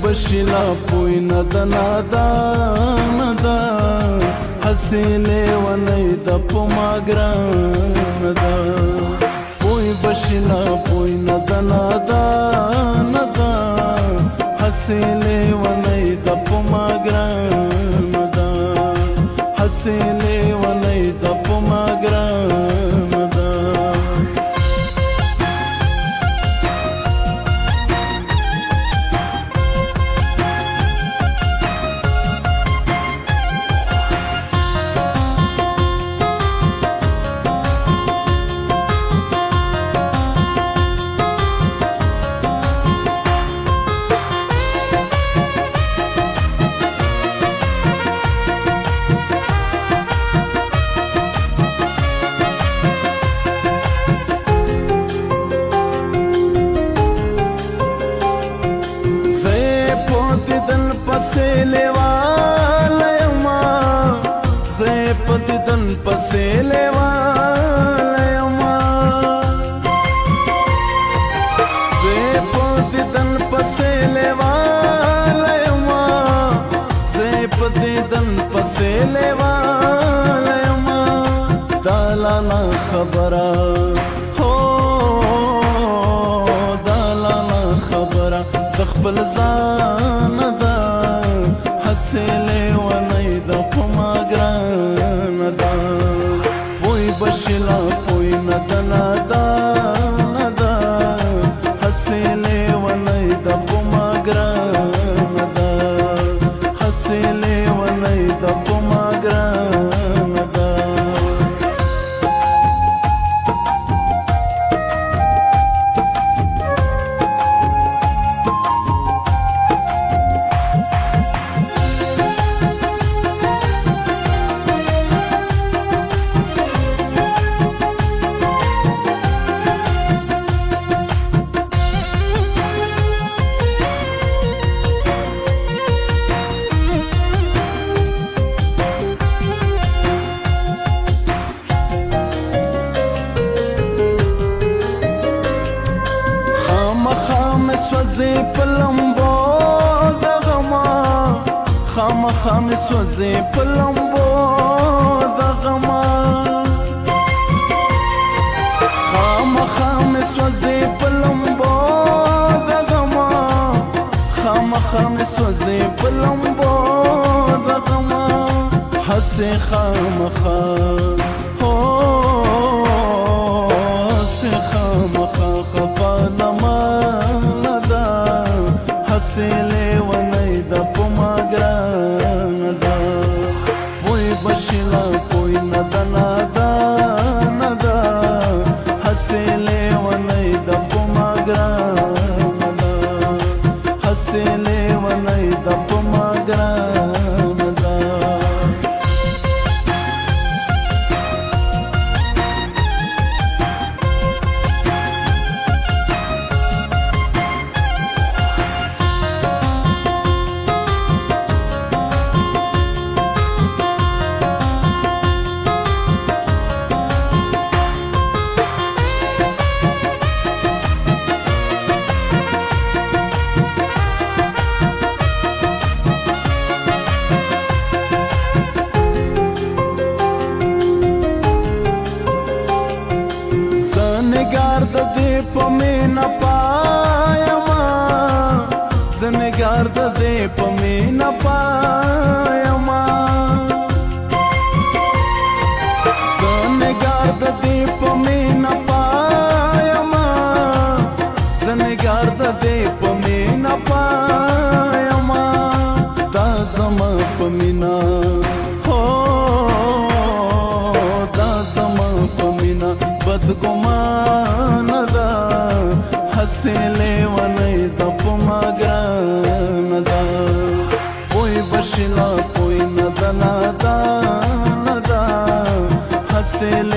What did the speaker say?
بشلا پوی ندا حسیلے ونی دا پما گرانا پوی بشلا پوی ندا حسیلے ونی دا پما گرانا حسیلے ونی دا پما گرانا پسیلے والا یما زے پدیدن پسیلے والا یما زے پدیدن پسیلے والا یما زے پدیدن پسیلے والا یما دالانا خبرا ہو دالانا خبرا دخبل زان حسیلے ونی دا پما گرانا پوی بشلا پوی ندا حسیلے ونی دا پما گرانا حسیلے ونی دا پما گرانا سوزی پلمبو دا غما خام سوزی پلمبو دا غما خام سوزی پلمبو دا غما خام سوزی پلمبو دا غما حسی خام ہو حسی خام خفا نما حسیلے ونی دا پما گرانا پوی بشلا پوی ندا حسیلے ونی دا پما گرانا حسیلے ونی دا پما گرانا زنگار دا دے پمینا پایما زنگار دا دے پمینا پایما زنگار دا دے پمینا پایما زنگار دا دے پمینا پایما دا زما پمینا بدگمانا دا حسیلے ونی دا پما گرانا پوی بشلا پوی ندا حسیلے